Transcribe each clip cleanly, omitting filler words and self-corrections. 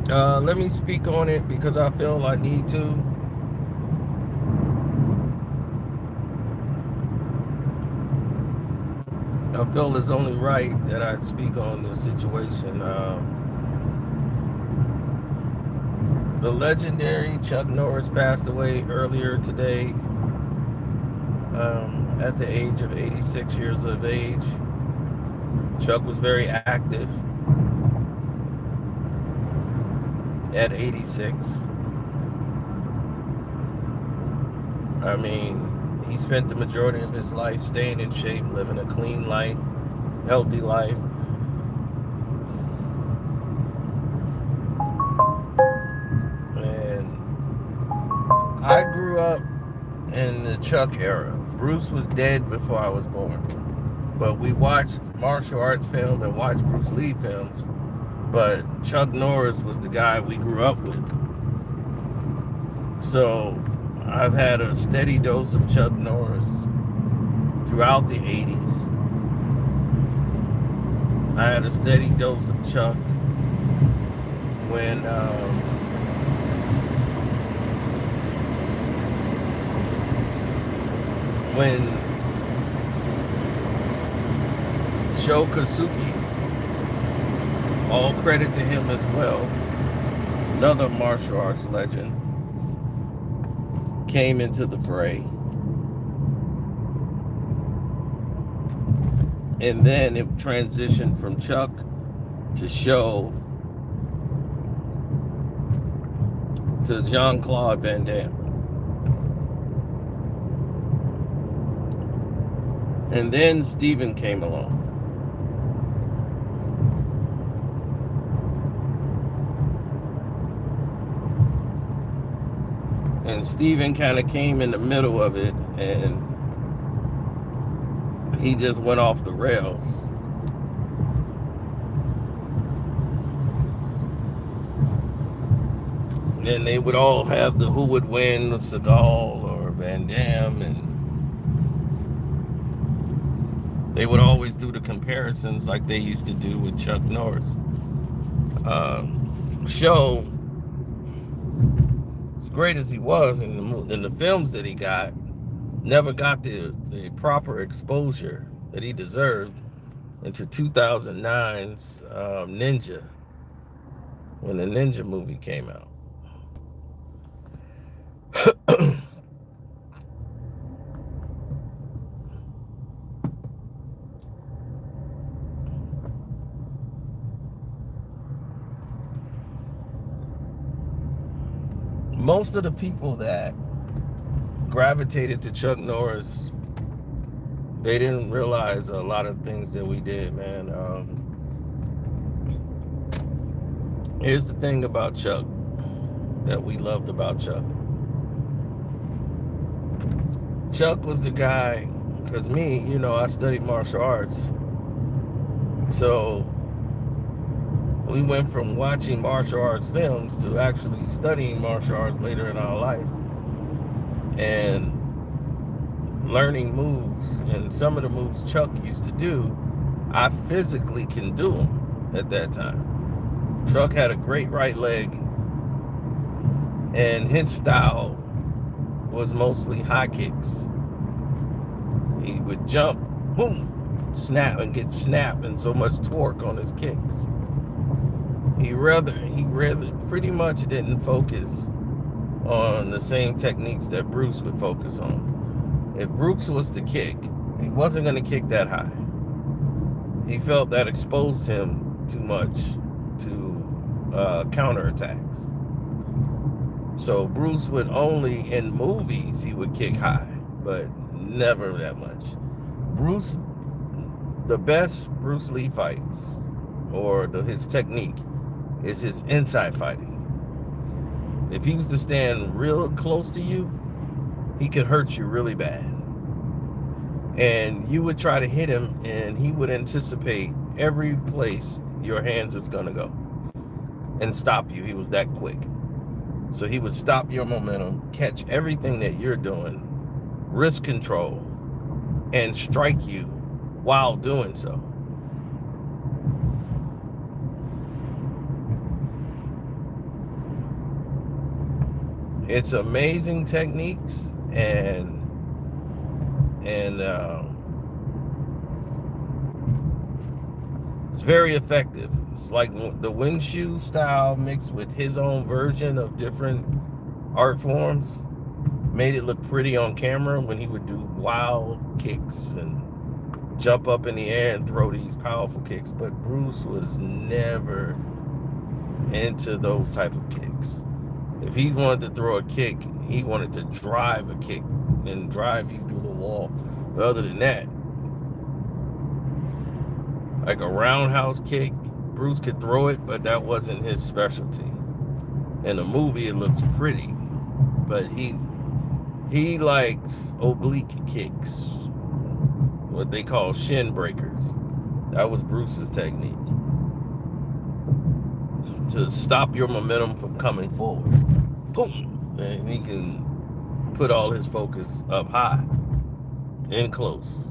Let me speak on it because I feel I need to. I feel it's only right that I speak on this situation. The legendary Chuck Norris passed away earlier today at the age of 86 years of age. Chuck was very active at 86. I mean, he spent the majority of his life staying in shape, living a clean life, healthy life. And I grew up in the Chuck era. Bruce was dead before I was born. But we watched martial arts film and watched Bruce Lee films. But Chuck Norris was the guy we grew up with. So I've had a steady dose of Chuck Norris throughout the 80s. I had a steady dose of Chuck when when Sho Kosugi, all credit to him as well, another martial arts legend, came into the fray. And then it transitioned from Chuck to Sho to Jean-Claude Van Damme. And then Steven came along. And Steven kind of came in the middle of it, and he just went off the rails. And they would all have the who would win, Seagal or Van Damme, and they would always do the comparisons like they used to do with Chuck Norris. Sho, as great as he was in the films that he got, never got the proper exposure that he deserved until 2009's Ninja, when the Ninja movie came out. Most of the people that gravitated to Chuck Norris, they didn't realize a lot of things that we did, man. Here's the thing about Chuck that we loved about Chuck. Chuck was the guy, because me, I studied martial arts. So we went from watching martial arts films to actually studying martial arts later in our life and learning moves. And some of the moves Chuck used to do, I physically can do them at that time. Chuck had a great right leg, and his style was mostly high kicks. He would jump, boom, snap, and get snapped, and so much torque on his kicks. He rather pretty much didn't focus on the same techniques that Bruce would focus on. If Bruce was to kick, he wasn't going to kick that high. He felt that exposed him too much to counterattacks. So Bruce would only, in movies, he would kick high, but never that much. The best Bruce Lee fights, or his technique, is his inside fighting. If he was to stand real close to you, he could hurt you really bad. And you would try to hit him, and he would anticipate every place your hands is going to go and stop you. He was that quick. So he would stop your momentum, catch everything that you're doing, wrist control, and strike you while doing so. It's amazing techniques, and it's very effective. It's like the windshoe style mixed with his own version of different art forms made it look pretty on camera when he would do wild kicks and jump up in the air and throw these powerful kicks. But Bruce was never into those type of kicks. If he wanted to throw a kick, he wanted to drive a kick and drive you through the wall. But other than that, like a roundhouse kick, Bruce could throw it, but that wasn't his specialty. In the movie, it looks pretty, but he likes oblique kicks, what they call shin breakers. That was Bruce's technique, to stop your momentum from coming forward. Boom! And he can put all his focus up high and close.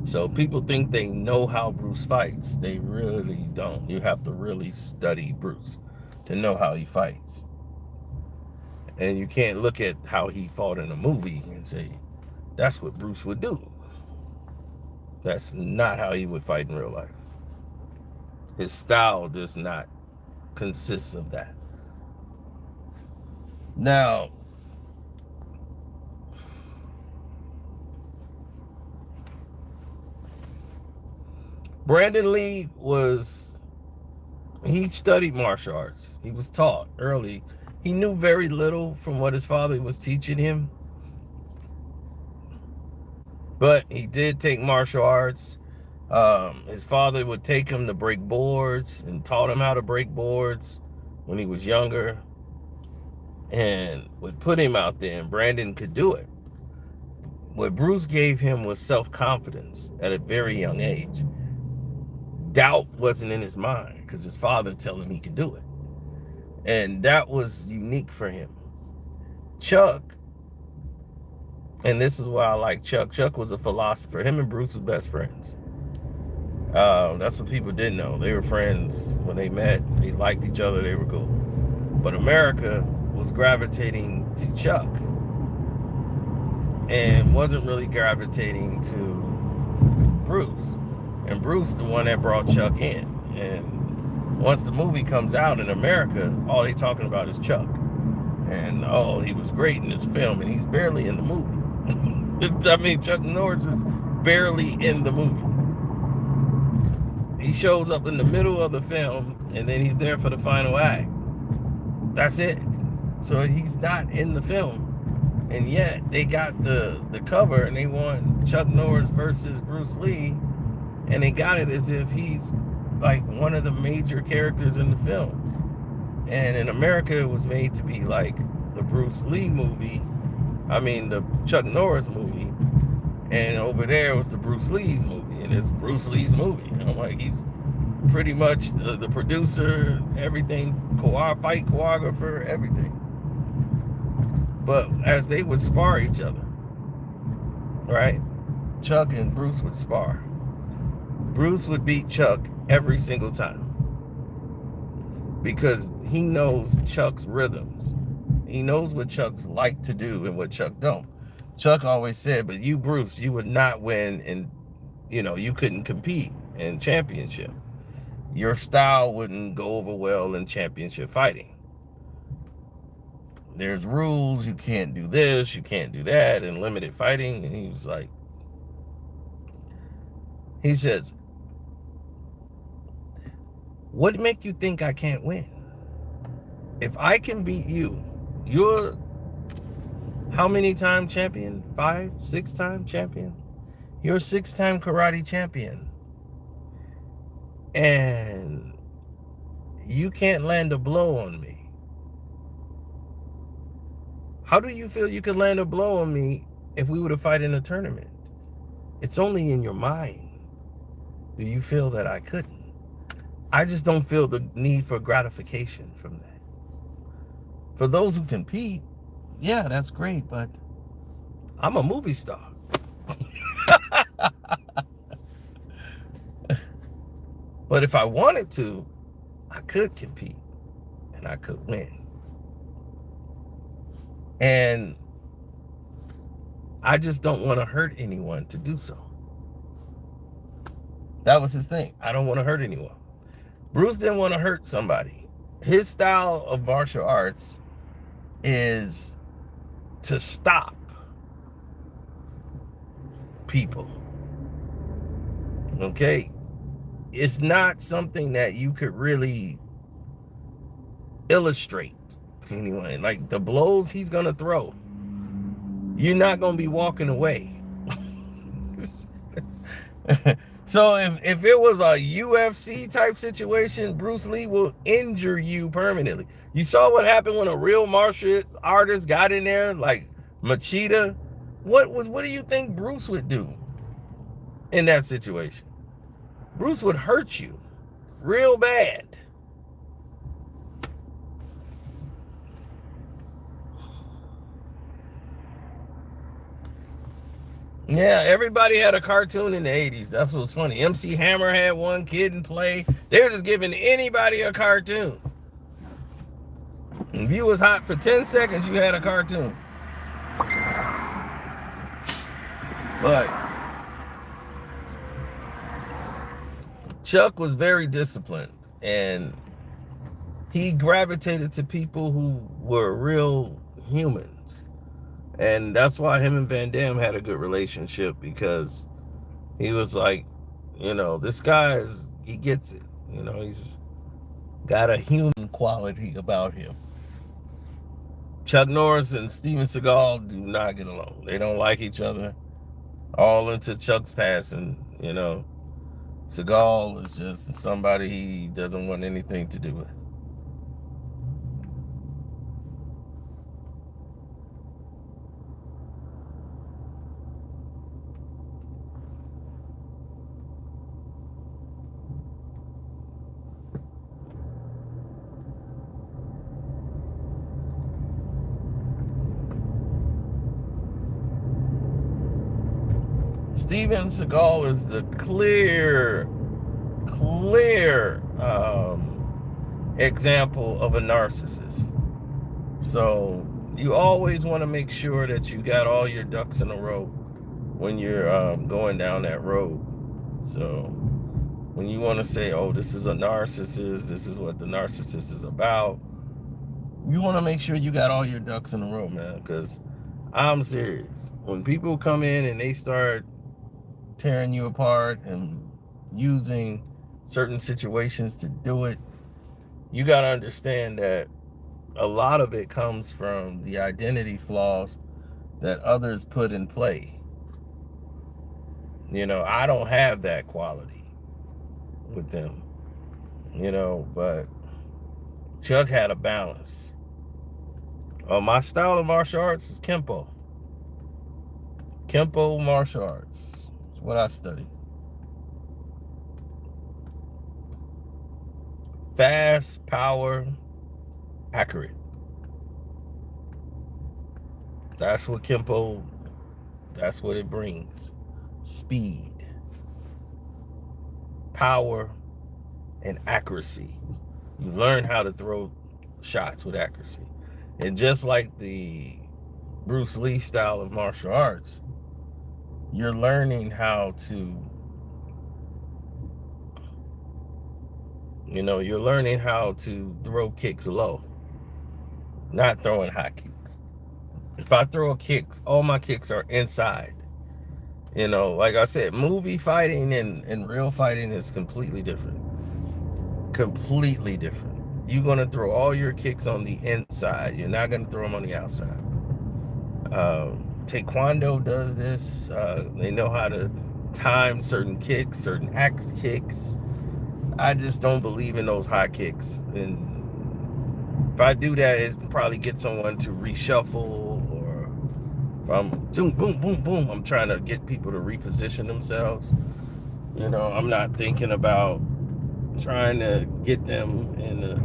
So people think they know how Bruce fights. They really don't. You have to really study Bruce to know how he fights. And you can't look at how he fought in a movie and say, that's what Bruce would do. That's not how he would fight in real life. His style does not consist of that. Now, Brandon Lee he studied martial arts. He was taught early. He knew very little from what his father was teaching him. But he did take martial arts. His father would take him to break boards and taught him how to break boards when he was younger, and would put him out there, and Brandon could do it. What Bruce gave him was self-confidence at a very young age. Doubt wasn't in his mind because his father told him he could do it. And that was unique for him. Chuck, and this is why I like Chuck. Chuck was a philosopher. Him and Bruce were best friends. That's what people didn't know. They were friends when they met. They liked each other. They were cool. But America was gravitating to Chuck and wasn't really gravitating to Bruce. And Bruce, the one that brought Chuck in. And once the movie comes out in America, all they talking about is Chuck. And, oh, he was great in this film, and he's barely in the movie. I mean, Chuck Norris is barely in the movie. He shows up in the middle of the film, and then he's there for the final act. That's it. So he's not in the film. And yet, they got the cover, and they want Chuck Norris versus Bruce Lee, and they got it as if he's like one of the major characters in the film. And in America, it was made to be like the Bruce Lee movie. I mean, the Chuck Norris movie. And over there was the Bruce Lee's movie. And it's Bruce Lee's movie. And I'm like, he's pretty much the producer, everything, fight choreographer, everything. But as they would spar each other, right? Chuck and Bruce would spar. Bruce would beat Chuck every single time because he knows Chuck's rhythms. He knows what Chuck's like to do and what Chuck don't. Chuck always said, but you, Bruce, you would not win, and you couldn't compete in championship. Your style wouldn't go over well in championship fighting. There's rules, you can't do this, you can't do that, and limited fighting. And he was like, he says, what make you think I can't win? If I can beat you, you're how many time champion? 5, 6 time champion? You're a 6-time karate champion. And you can't land a blow on me. How do you feel you could land a blow on me if we were to fight in a tournament? It's only in your mind. Do you feel that I couldn't? I just don't feel the need for gratification from that. For those who compete, yeah, that's great, but I'm a movie star. But if I wanted to, could compete and I could win. And I just don't want to hurt anyone to do so. That was his thing. I don't want to hurt anyone. Bruce didn't want to hurt somebody. His style of martial arts is to stop people. Okay? It's not something that you could really illustrate anyway. Like the blows he's going to throw, you're not going to be walking away. So if it was a UFC type situation, Bruce Lee will injure you permanently. You saw what happened when a real martial artist got in there, like Machida. What do you think Bruce would do in that situation? Bruce would hurt you real bad. Yeah, everybody had a cartoon in the 80s. That's what's funny. MC Hammer had one, Kid and Play. They were just giving anybody a cartoon. If you was hot for 10 seconds, you had a cartoon. But Chuck was very disciplined, and he gravitated to people who were real humans. And that's why him and Van Damme had a good relationship, because he was like, this guy he gets it. He's got a human quality about him. Chuck Norris and Steven Seagal do not get along. They don't like each other. All into Chuck's passing, Seagal is just somebody he doesn't want anything to do with. Steven Seagal is the clear example of a narcissist. So you always want to make sure that you got all your ducks in a row when you're going down that road. So when you want to say, oh, this is a narcissist, this is what the narcissist is about, you want to make sure you got all your ducks in a row, man, because I'm serious. When people come in and they start tearing you apart and using certain situations to do it, you got to understand that a lot of it comes from the identity flaws that others put in play. I don't have that quality with them, but Chuck had a balance. My style of martial arts is Kempo. Kempo martial arts. What I study. Fast, power, accurate. That's what Kempo, that's what it brings. Speed, power, and accuracy. You learn how to throw shots with accuracy. And just like the Bruce Lee style of martial arts, you're learning how to, you're learning how to throw kicks low, not throwing high kicks. If I throw kicks, all my kicks are inside. Like I said, movie fighting and real fighting is completely different. Completely different. You're going to throw all your kicks on the inside. You're not going to throw them on the outside. Taekwondo does this. They know how to time certain kicks, certain axe kicks. I just don't believe in those high kicks. And if I do that, it probably get someone to reshuffle, or if I'm boom, boom, boom, boom, I'm trying to get people to reposition themselves. I'm not thinking about trying to get them in the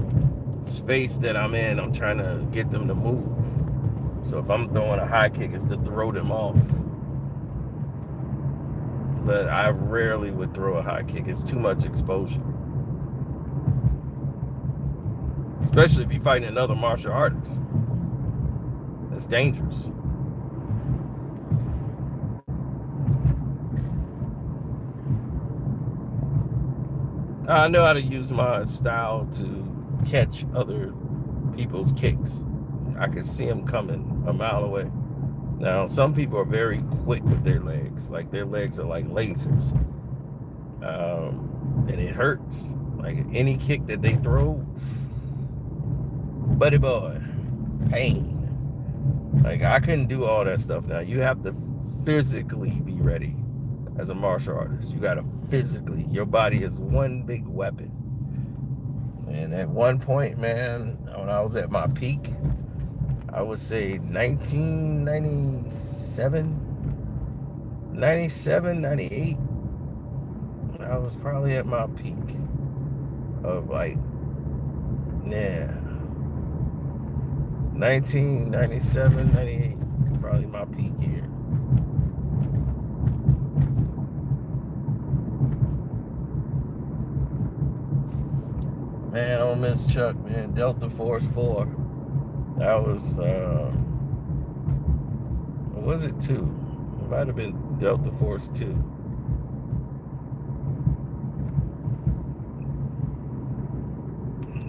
space that I'm in. I'm trying to get them to move. So if I'm throwing a high kick, it's to throw them off. But I rarely would throw a high kick. It's too much exposure. especially if you're fighting another martial artist. That's dangerous. I know how to use my style to catch other people's kicks. I can see them coming a mile away. Now, some people are very quick with their legs. Like, their legs are like lasers. And it hurts. Like, any kick that they throw, buddy boy, pain. Like, I couldn't do all that stuff now. You have to physically be ready as a martial artist. You got to physically. Your body is one big weapon. And at one point, man, when I was at my peak, I would say 1997, 97, 98. I was probably at my peak of like, yeah, 1997, 98, probably my peak year. Man, I don't miss Chuck, man. Delta Force 4. That was, or was it 2? It might have been Delta Force 2.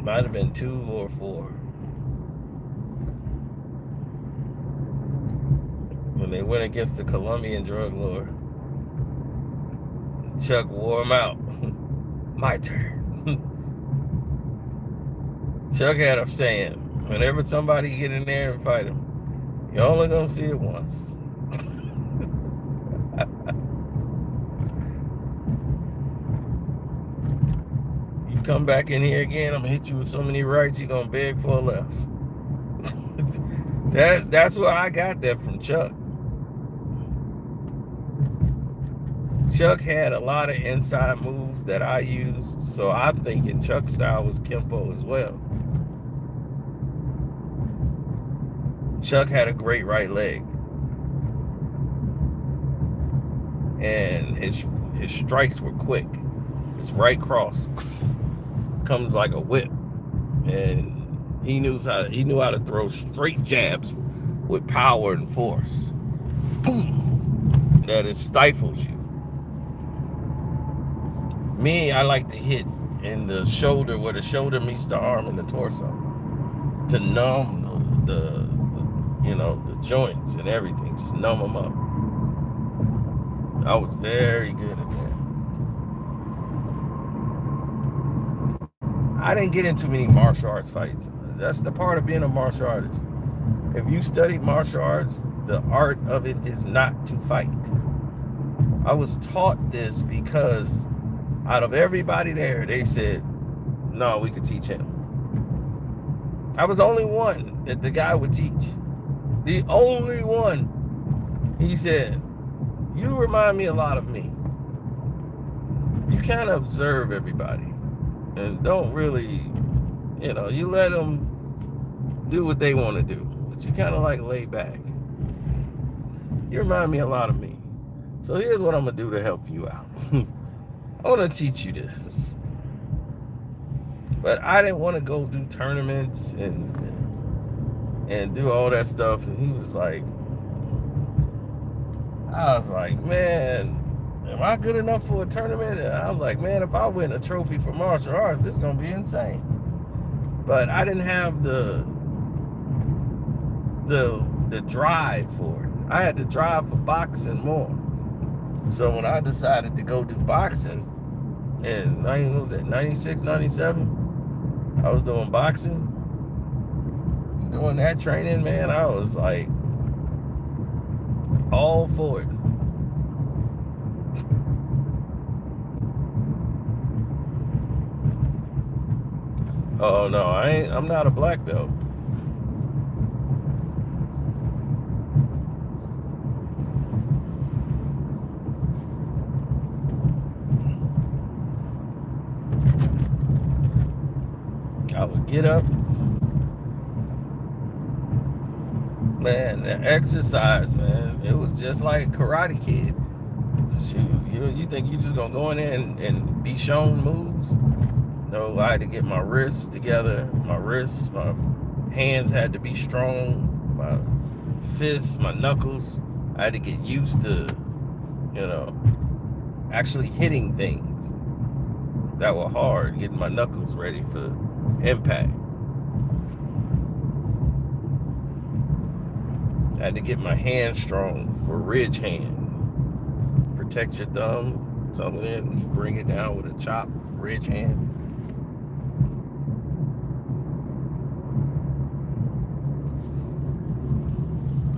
Might have been 2 or 4. When they went against the Colombian drug lord, Chuck wore him out. My turn. Chuck had a saying, whenever somebody get in there and fight him, you're only gonna see it once. You come back in here again, I'm gonna hit you with so many rights, you're gonna beg for a left. That's where I got that from Chuck. Chuck had a lot of inside moves that I used, so I'm thinking Chuck's style was Kempo as well. Chuck had a great right leg, and his strikes were quick. His right cross comes like a whip, and he knew how to throw straight jabs with power and force. Boom! That it stifles you. Me, I like to hit in the shoulder, where the shoulder meets the arm and the torso, to numb the joints and everything, just numb them up. I was very good at that. I didn't get into many martial arts fights. That's the part of being a martial artist. If you study martial arts, the art of it is not to fight. I was taught this because out of everybody there, they said, no, we could teach him. I was the only one that the guy would teach. The only one. He said, you remind me a lot of me. You kind of observe everybody and don't really, you let them do what they want to do, but you kind of like lay back. You remind me a lot of me. So here's what I'm going to do to help you out. I want to teach you this. But I didn't want to go do tournaments and do all that stuff. And he was like, I was like, man, am I good enough for a tournament? And I was like, man, if I win a trophy for martial arts, this is going to be insane. But I didn't have the drive for it. I had the drive for boxing more. So when I decided to go do boxing in 96, 97, I was doing boxing, doing that training, man. I was like all for it. Oh no, I'm not a black belt. I would get up, man, the exercise, man, it was just like Karate Kid. Shoot, you think you just gonna go in there and be shown moves? No, I had to get my wrists together. My hands had to be strong. My fists, my knuckles. I had to get used to, actually hitting things that were hard, getting my knuckles ready for impact. I had to get my hands strong for ridge hand. Protect your thumb. So then you bring it down with a chop, ridge hand.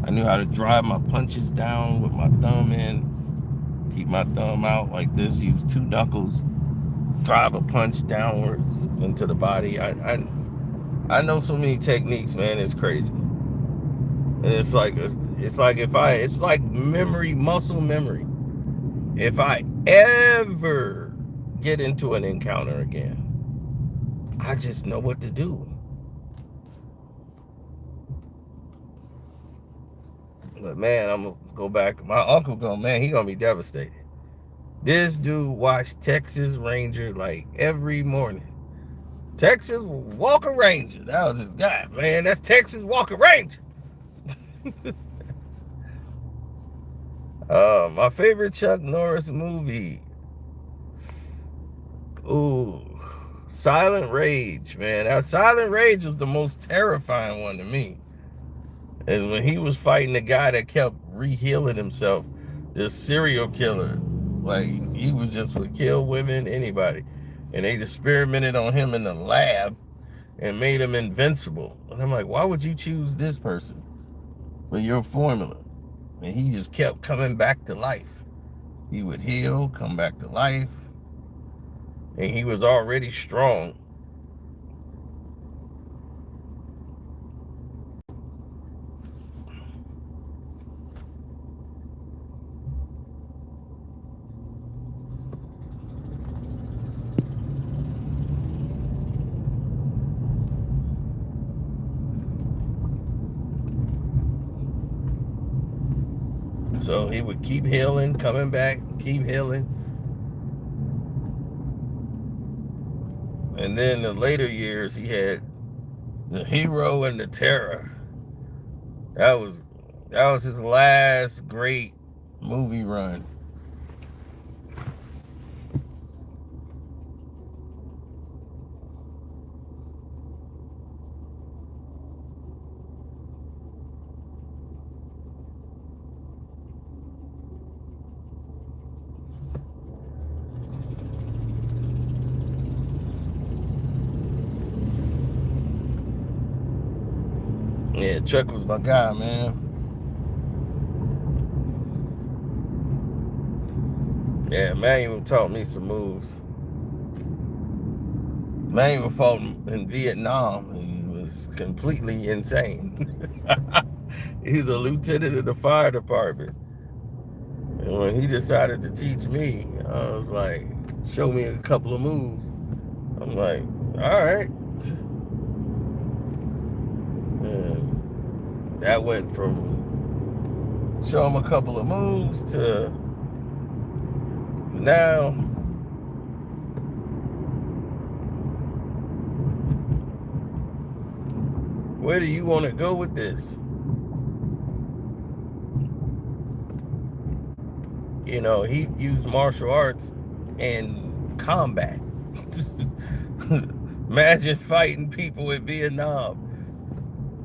I knew how to drive my punches down with my thumb in. Keep my thumb out like this. Use two knuckles. Drive a punch downwards into the body. I know so many techniques, man. It's crazy. And it's like memory, muscle memory. If I ever get into an encounter again, I just know what to do. But man, I'm gonna go back. My uncle he gonna be devastated. This dude watched Texas Ranger like every morning. Texas Walker Ranger. That was his guy, man. That's Texas Walker Ranger. My favorite Chuck Norris movie. Ooh, Silent Rage, man. That Silent Rage was the most terrifying one to me. And when he was fighting the guy that kept re-healing himself, this serial killer, like he was just would kill women, anybody. And they experimented on him in the lab and made him invincible. And I'm like, why would you choose this person for your formula? And he just kept coming back to life. He would heal, come back to life. And he was already strong. So he would keep healing, coming back, keep healing. And then in the later years, he had The Hero and the Terror. That was his last great movie run. Yeah, Chuck was my guy, man. Yeah, Manuel taught me some moves. Manuel fought in Vietnam. He was completely insane. He's a lieutenant in the fire department. And when he decided to teach me, I was like, show me a couple of moves. I'm like, all right. And that went from show him a couple of moves to now where do you want to go with this? You know, he used martial arts in combat. Imagine fighting people in Vietnam.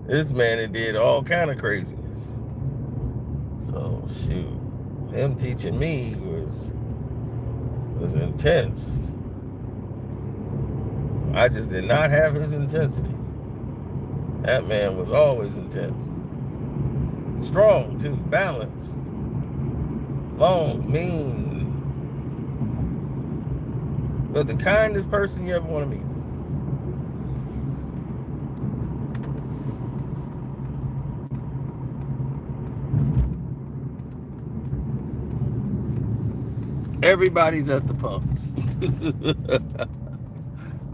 This man did all kind of craziness. So shoot, him teaching me was intense. I just did not have his intensity. That man was always intense. Strong too, balanced. Long, mean. But the kindest person you ever want to meet. Everybody's at the pumps.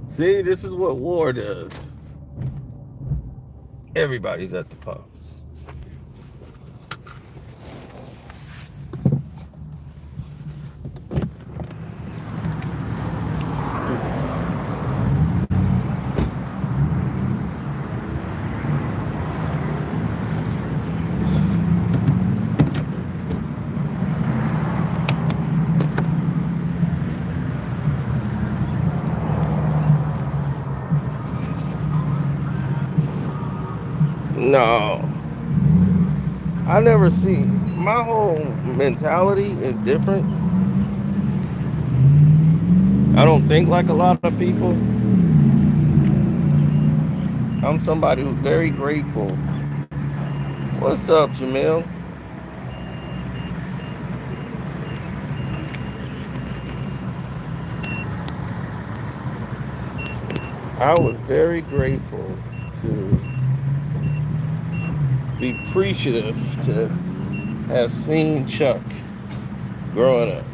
See, this is what war does. Everybody's at the pumps. No, I never see. My whole mentality is different. I don't think like a lot of people. I'm somebody who's very grateful. What's up, Jamil? I was very grateful to be appreciative to have seen Chuck growing up.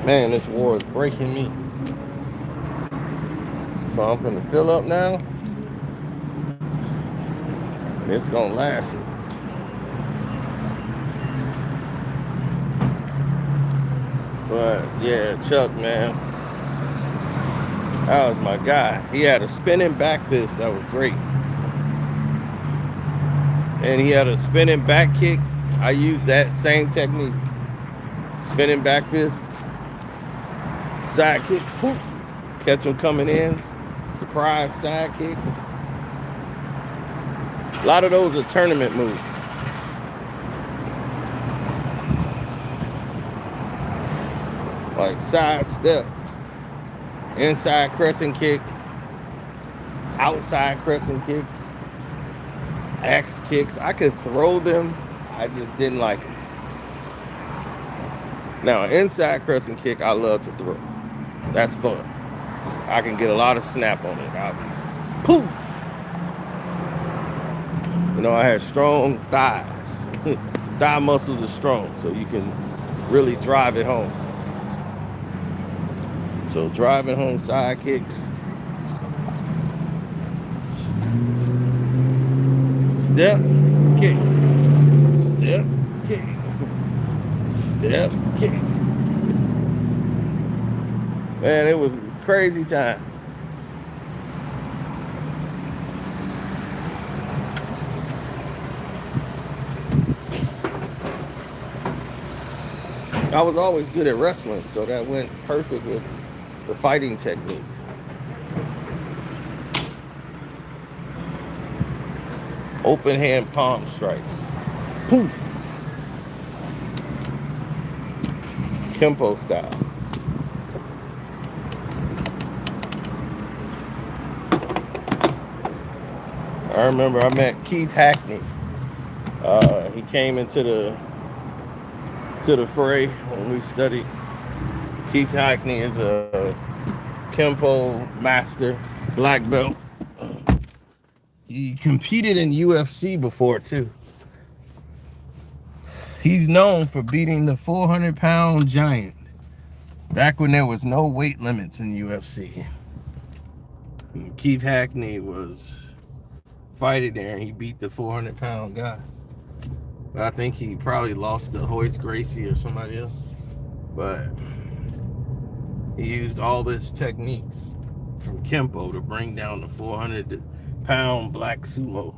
Man, this war is breaking me. So I'm gonna fill up now. And it's gonna last me. But yeah, Chuck, man, that was my guy. He had a spinning back fist that was great. And he had a spinning back kick. I used that same technique. Spinning back fist, side kick, poof, catch him coming in, surprise side kick. A lot of those are tournament moves. Like side step, inside crescent kick, outside crescent kicks, axe kicks. I could throw them, I just didn't like it. Now, inside crescent kick, I love to throw. That's fun. I can get a lot of snap on it. Poof! You know, I have strong thighs. Thigh muscles are strong, so you can really drive it home. So driving home side kicks. Step, kick. Step, kick. Step, kick. Man, it was a crazy time. I was always good at wrestling, so that went perfect with the fighting technique. Open hand palm strikes. Poof. Kempo style. I remember I met Keith Hackney. He came into the fray when we studied. Keith Hackney is a Kempo master, black belt. He competed in UFC before too. He's known for beating the 400-pound giant back when there was no weight limits in UFC. And Keith Hackney was fighting there and he beat the 400-pound guy. But I think he probably lost to Hoist Gracie or somebody else. But he used all his techniques from Kempo to bring down the 400-pound black sumo.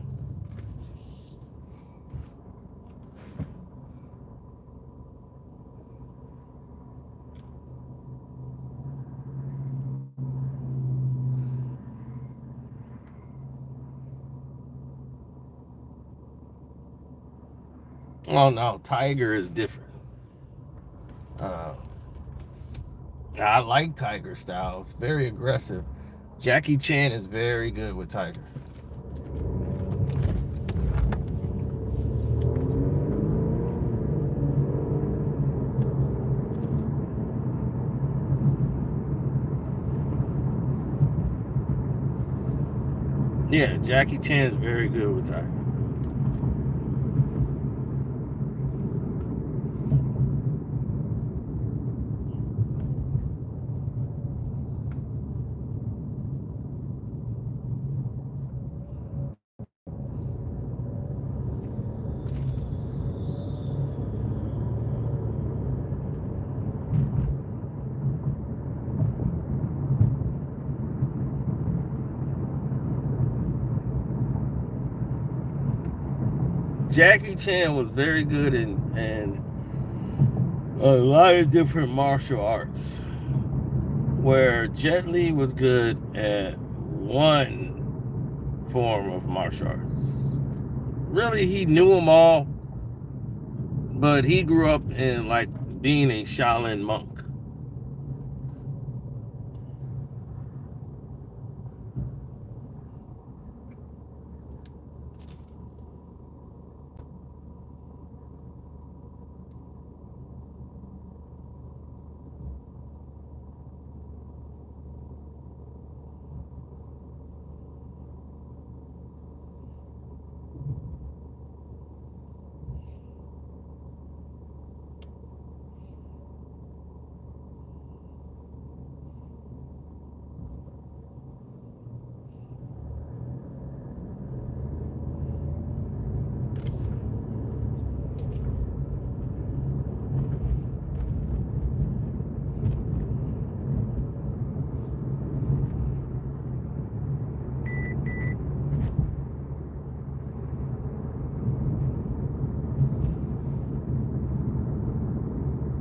Oh no, Tiger is different. I like Tiger style. It's very aggressive. Jackie Chan is very good with Tiger. Yeah, Jackie Chan is very good with Tiger. Jackie Chan was very good in a lot of different martial arts, where Jet Li was good at one form of martial arts. Really, he knew them all, but he grew up in like being a Shaolin monk.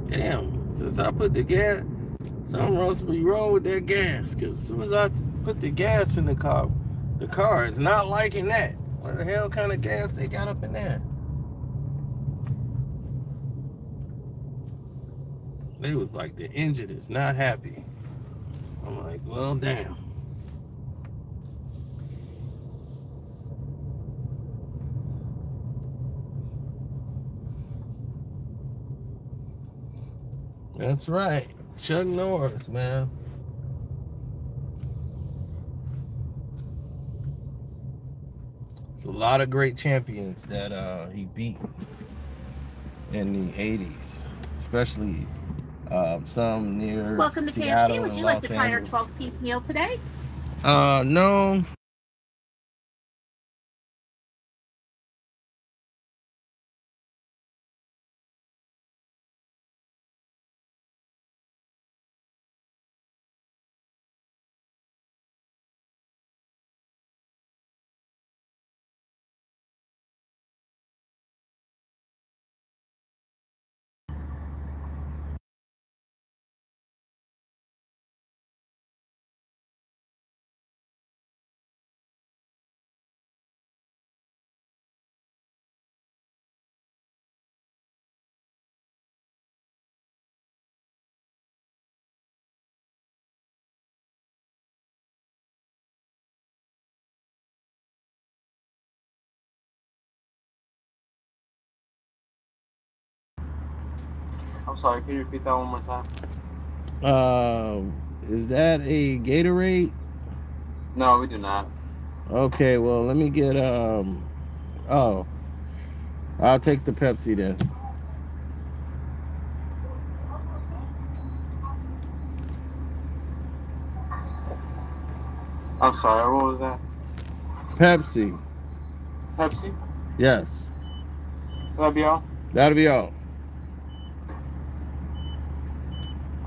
Damn, since I put the gas, something must be wrong with that gas. Because as soon as I put the gas in the car is not liking that. What the hell kind of gas they got up in there? They was like, the engine is not happy. I'm like, well, damn. That's right. Chuck Norris, man. It's a lot of great champions that he beat in the 80s, especially some near Welcome to Seattle KFC. Would and you like Los to try our Angeles. 12-piece meal today? No. I'm sorry, can you repeat that one more time? Is that a Gatorade? No, we do not. Okay, well, let me get oh, I'll take the Pepsi then. I'm sorry, what was that? Pepsi. Pepsi? Yes. That'll be all? That'll be all.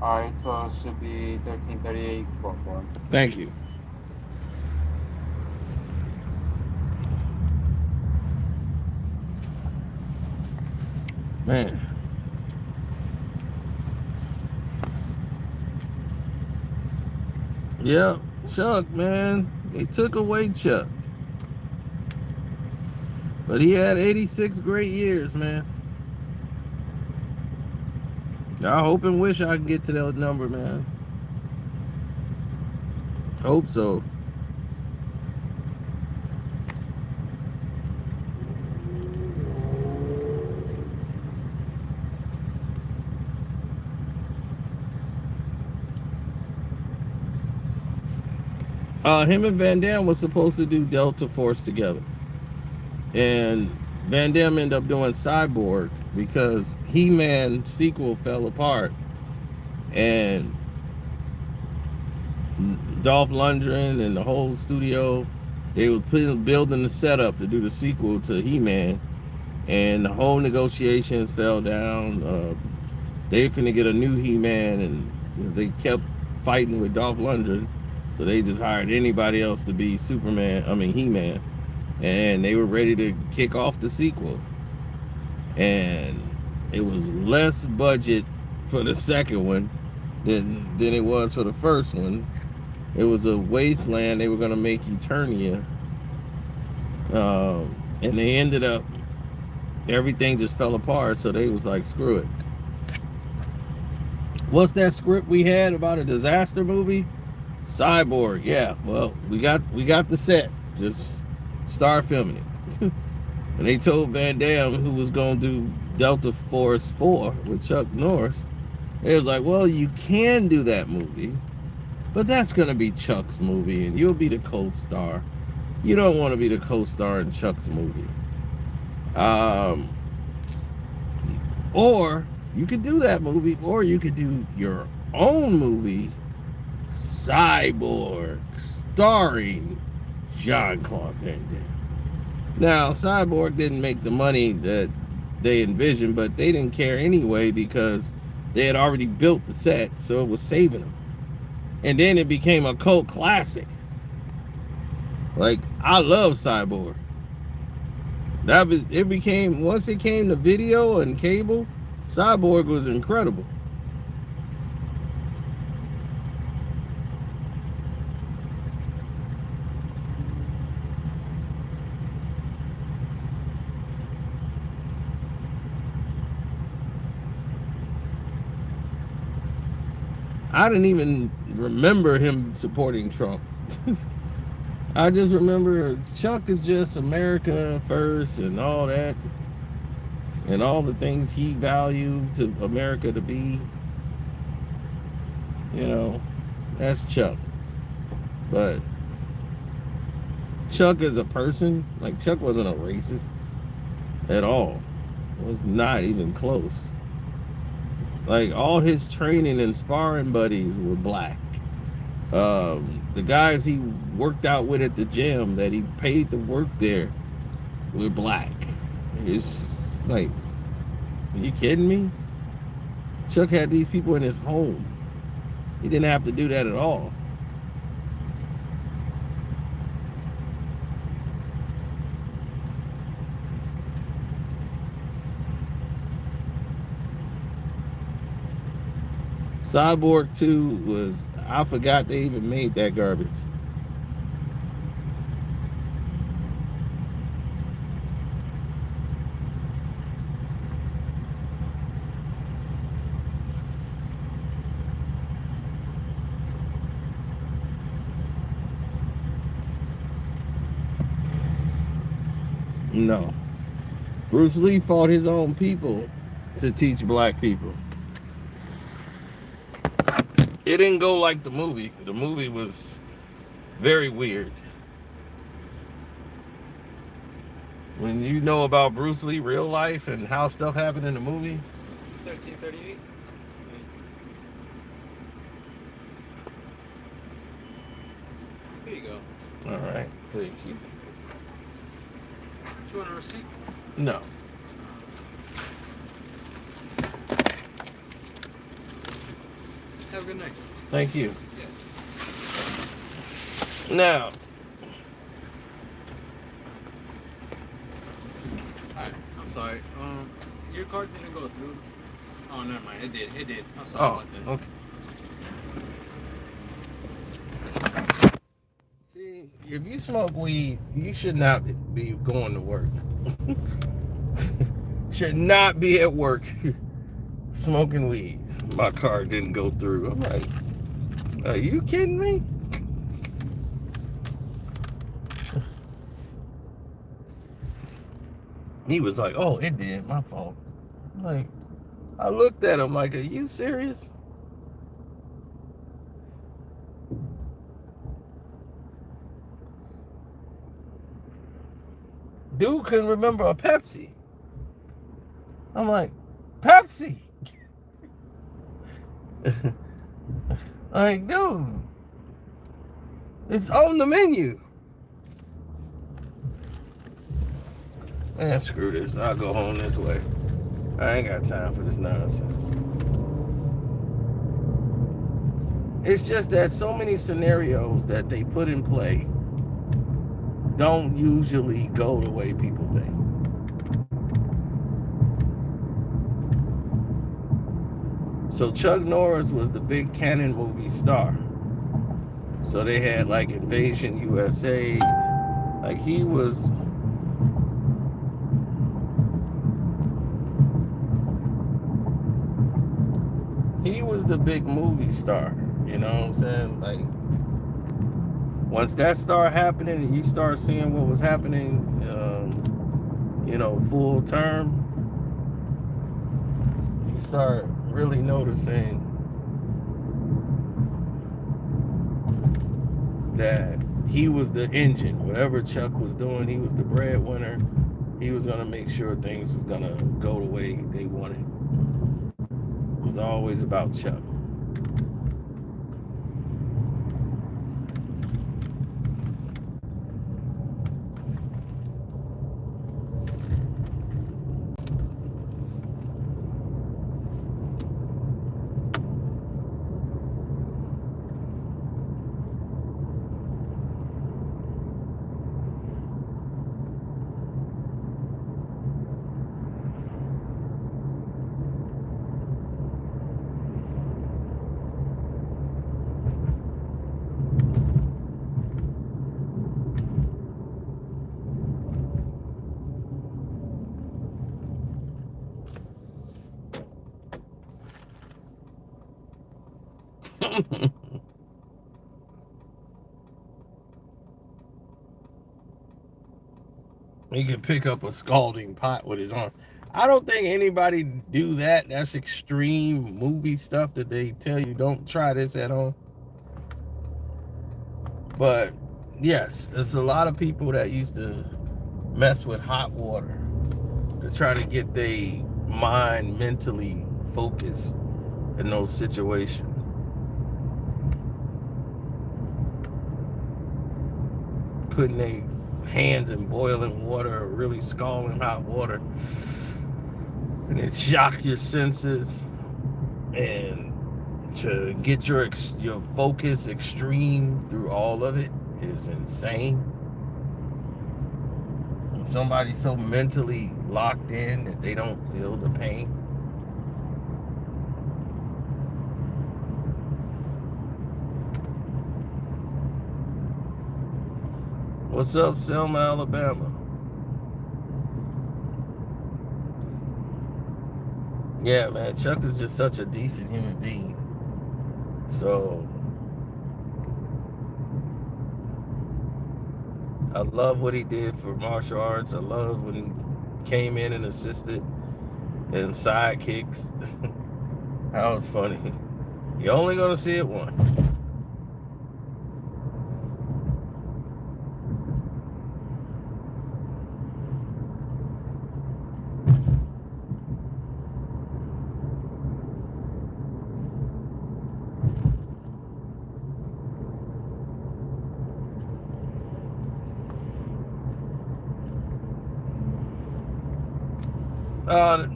Alright, so it should be 1338 4. Thank you. Man. Yep, Chuck, man. They took away Chuck. But he had 86 great years, man. I hope and wish I can get to that number, man. Hope so. Him and Van Damme was supposed to do Delta Force together. And Van Damme ended up doing Cyborg because He-Man sequel fell apart. And Dolph Lundgren and the whole studio, they was building the setup to do the sequel to He-Man. And the whole negotiations fell down. They finna get a new He-Man, and they kept fighting with Dolph Lundgren. So they just hired anybody else to be He-Man. And they were ready to kick off the sequel. And it was less budget for the second one than it was for the first one. It was a wasteland. They were going to make Eternia. And they ended up, everything just fell apart, so they was like, screw it. What's that script we had about a disaster movie? Cyborg. Yeah, well, we got the set. Just start filming it. And they told Van Damme, who was going to do Delta Force 4 with Chuck Norris, they was like, well, you can do that movie, but that's going to be Chuck's movie, and you'll be the co-star. You don't want to be the co-star in Chuck's movie. Or you could do that movie, or you could do your own movie, Cyborg, starring Jean-Claude Van Damme. Now, Cyborg didn't make the money that they envisioned, but they didn't care anyway because they had already built the set, so it was saving them. And then it became a cult classic. Like, I love Cyborg. It became, once it came to video and cable, Cyborg was incredible. I didn't even remember him supporting Trump. I just remember Chuck is just America first and all that, and all the things he valued to America to be. You know, that's Chuck. But Chuck as a person, like, Chuck wasn't a racist at all. It was not even close. Like, all his training and sparring buddies were black. The guys he worked out with at the gym that he paid to work there were black. It's like, are you kidding me? Chuck had these people in his home. He didn't have to do that at all. Cyborg 2 was, I forgot they even made that garbage. No. Bruce Lee fought his own people to teach black people. It didn't go like the movie. The movie was very weird. When you know about Bruce Lee real life and how stuff happened in the movie. 1338. Here you go. All right, thank you. Do you want a receipt? No. Have a good night. Thank you. Yeah. Now, Alright, I'm sorry. Your card didn't go through. Oh, never mind. It did. It did. I'm sorry about that. Okay. See, if you smoke weed, you should not be going to work. Should not be at work smoking weed. My card didn't go through. I'm like, are you kidding me? He was like, oh, it did. My fault. I'm like, I looked at him like, are you serious? Dude couldn't remember a Pepsi. I'm like, Pepsi? Like, dude, it's on the menu. Man, screw this. I'll go home this way. I ain't got time for this nonsense. It's just that so many scenarios that they put in play don't usually go the way people think. So Chuck Norris was the big Cannon movie star. So they had like Invasion USA. Like he was the big movie star. You know what I'm saying? Like once that started happening and you start seeing what was happening, full term, you start really noticing that he was the engine. Whatever Chuck was doing, he was the breadwinner. He was gonna make sure things was gonna go the way they wanted. It was always about Chuck. He could pick up a scalding pot with his arm. I don't think anybody do that. That's extreme movie stuff that they tell you don't try this at home. But yes, there's a lot of people that used to mess with hot water to try to get their mind mentally focused in those situations. Putting their hands in boiling water or really scalding hot water, and it shock your senses, and to get your focus extreme through all of it is insane. And somebody's so mentally locked in that they don't feel the pain. What's up, Selma, Alabama? Yeah, man, Chuck is just such a decent human being. So I love what he did for martial arts. I love when he came in and assisted in sidekicks. That was funny. You're only gonna see it once.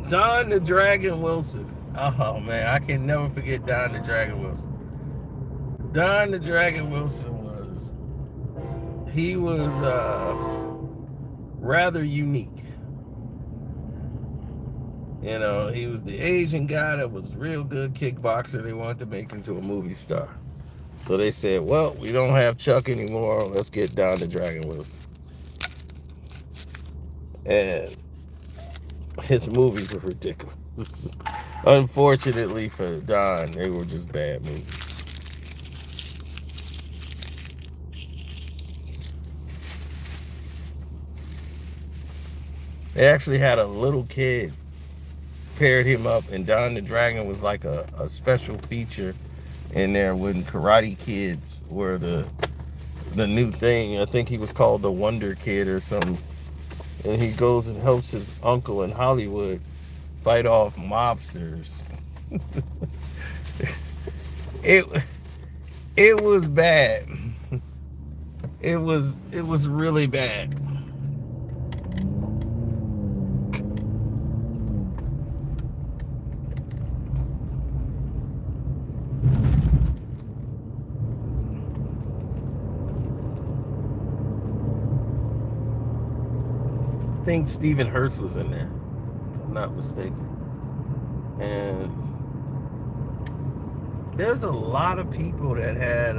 Don the Dragon Wilson. Oh man, I can never forget Don the Dragon Wilson. Don the Dragon Wilson was rather unique. You know, he was the Asian guy that was real good kickboxer. They wanted to make him into a movie star. So they said, well, we don't have Chuck anymore. Let's get Don the Dragon Wilson. And his movies were ridiculous. Unfortunately for Don, they were just bad movies. They actually had a little kid paired him up, and Don the Dragon was like a special feature in there when Karate Kids were the new thing. I think he was called the Wonder Kid or something. And he goes and helps his uncle in Hollywood fight off mobsters. It was bad. It was really bad. I think Stephen Hurst was in there, if I'm not mistaken. And there's a lot of people that had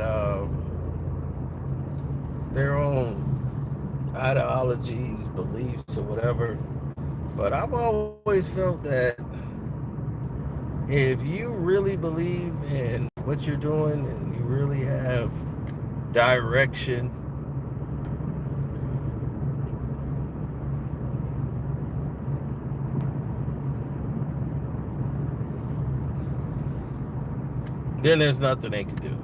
their own ideologies, beliefs, or whatever. But I've always felt that if you really believe in what you're doing and you really have direction, then there's nothing they can do.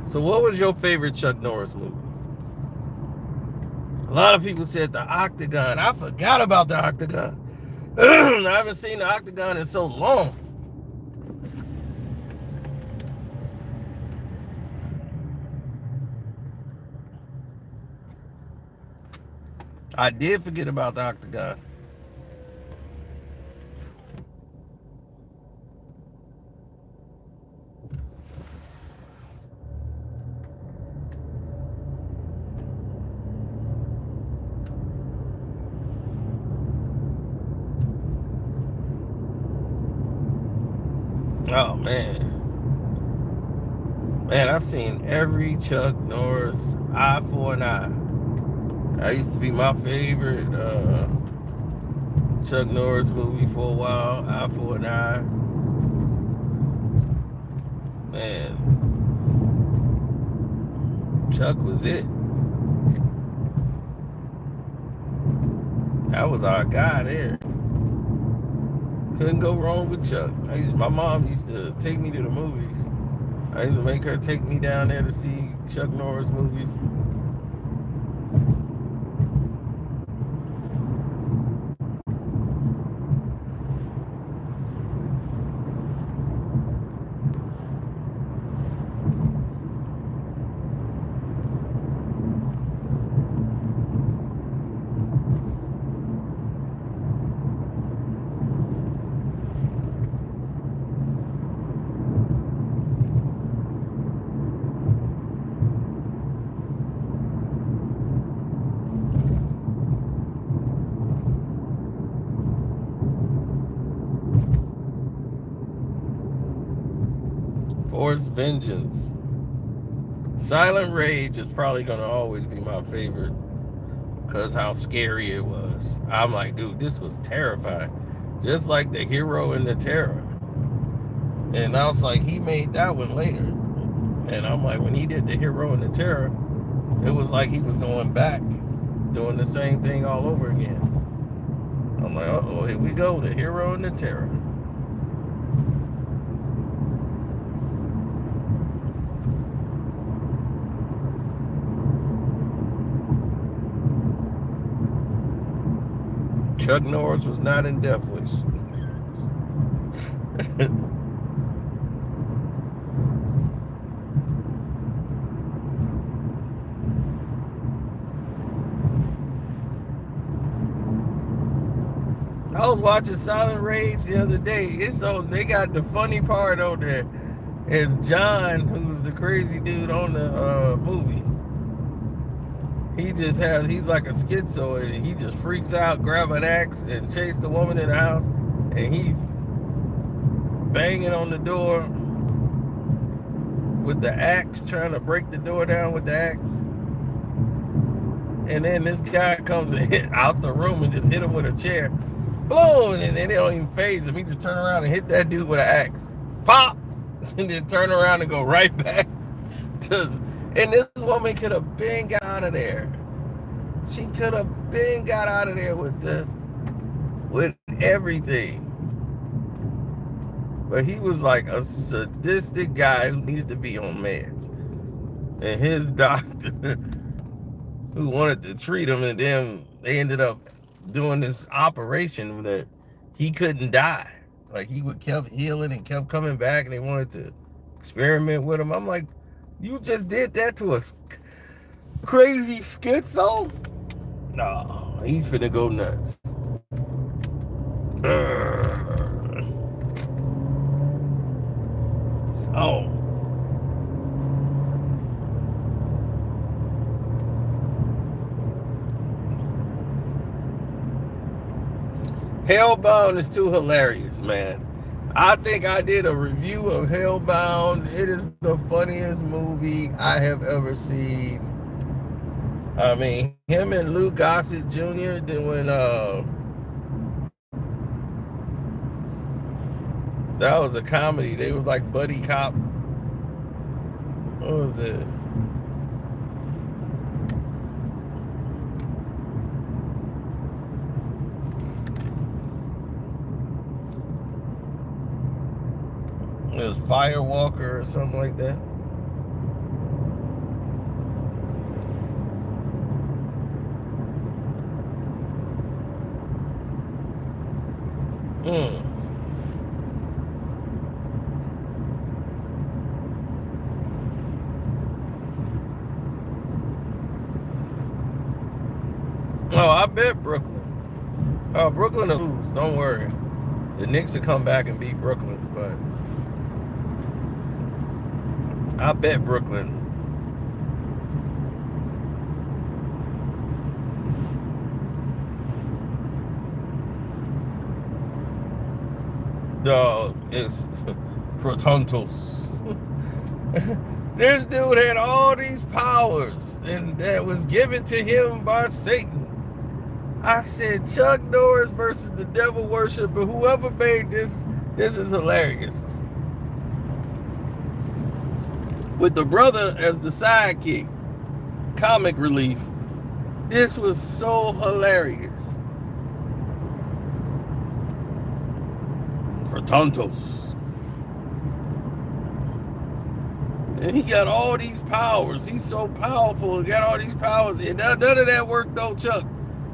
So what was your favorite Chuck Norris movie? A lot of people said the Octagon. I forgot about the Octagon. I haven't seen the Octagon in so long. I did forget about the Octagon. Oh man. Man, I've seen every Chuck Norris eye for an eye. That used to be my favorite Chuck Norris movie for a while. Eye for an Eye. Man, Chuck was it. That was our guy there. Couldn't go wrong with Chuck. My mom used to take me to the movies. I used to make her take me down there to see Chuck Norris movies. Force Vengeance. Silent Rage is probably going to always be my favorite because how scary it was. I'm like, dude, this was terrifying. Just like The Hero and the Terror. And I was like, he made that one later. And I'm like, when he did The Hero and the Terror, it was like he was going back, doing the same thing all over again. I'm like, uh-oh, here we go, The Hero and the Terror. Chuck Norris was not in Death Wish. I was watching Silent Rage the other day. It's on. They got the funny part on there. It's John, who's the crazy dude on the movie. He's like a schizoid. He just freaks out, grab an axe, and chase the woman in the house. And he's banging on the door with the axe, trying to break the door down with the axe. And then this guy comes and hit out the room and just hit him with a chair. Boom! And then they don't even phase him. He just turn around and hit that dude with an axe. Pop! And then turn around and go right back to... And this woman could have been got out of there. She could have been got out of there with everything. But he was like a sadistic guy who needed to be on meds. And his doctor who wanted to treat him, and then they ended up doing this operation that he couldn't die. Like he kept healing and kept coming back, and they wanted to experiment with him. I'm like, you just did that to a crazy schizo? No, he's finna go nuts. So, Hellbound is too hilarious, man. I think I did a review of Hellbound. It is the funniest movie I have ever seen. I mean, him and Lou Gossett Jr. doing that was a comedy. They was like buddy cop. What was it? It was Firewalker or something like that. Oh, I bet Brooklyn. Oh, Brooklyn will lose. Don't worry. The Knicks will come back and beat Brooklyn, but I bet Brooklyn. Dog, it's Protontos. This dude had all these powers, and that was given to him by Satan. I said Chuck Norris versus the devil worshiper. Whoever made this is hilarious. With the brother as the sidekick, comic relief. This was so hilarious. Protontos. And he got all these powers. He's so powerful. He got all these powers. And none of that worked though, Chuck.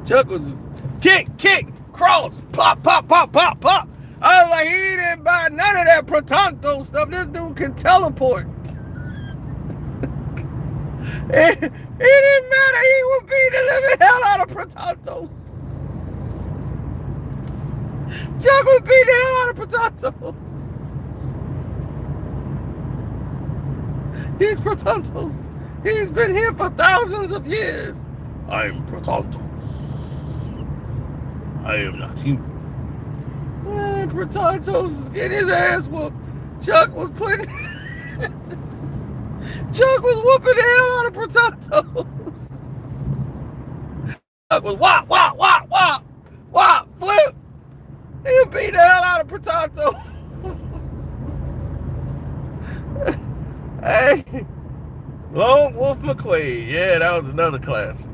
Chuck was just kick, cross, pop. I was like, he didn't buy none of that Protonto stuff. This dude can teleport. It didn't matter. He would beat the living hell out of Protontos. Chuck would beat the hell out of Protontos. He's Protontos. He's been here for thousands of years. I'm Protontos. I am not human. And Protontos is getting his ass whooped. Chuck was whooping the hell out of Protontos. Chuck was wop, flip. He beat the hell out of Protontos. Hey, Lone Wolf McQuade. Yeah, that was another classic.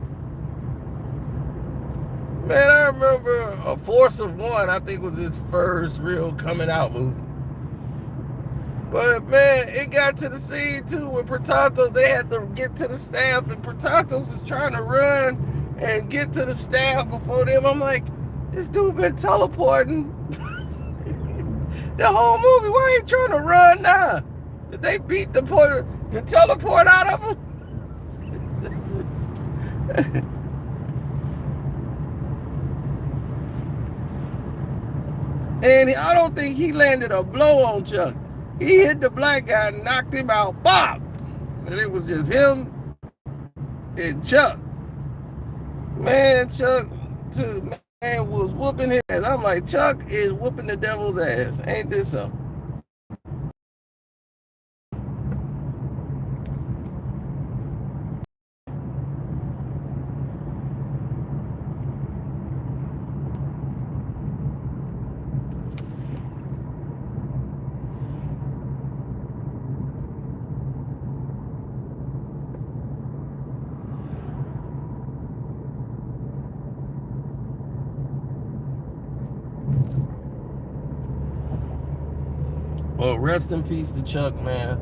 Man, I remember A Force of One, I think was his first real coming out movie. But man, it got to the scene too with Protontos. They had to get to the staff, and Protontos is trying to run and get to the staff before them. I'm like, this dude been teleporting the whole movie. Why ain't trying to run now? Did they beat the teleport out of him? And I don't think he landed a blow on Chuck. He hit the black guy and knocked him out. Bop! And it was just him and Chuck. Man, Chuck was whooping his ass. I'm like, Chuck is whooping the devil's ass. Ain't this something? Well, rest in peace to Chuck, man.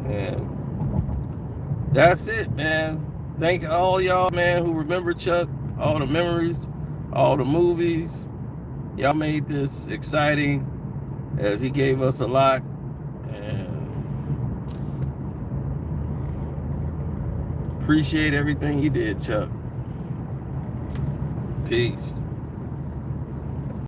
And that's it, man. Thank all y'all, man, who remember Chuck, all the memories, all the movies. Y'all made this exciting, as he gave us a lot. And appreciate everything you did, Chuck. Peace.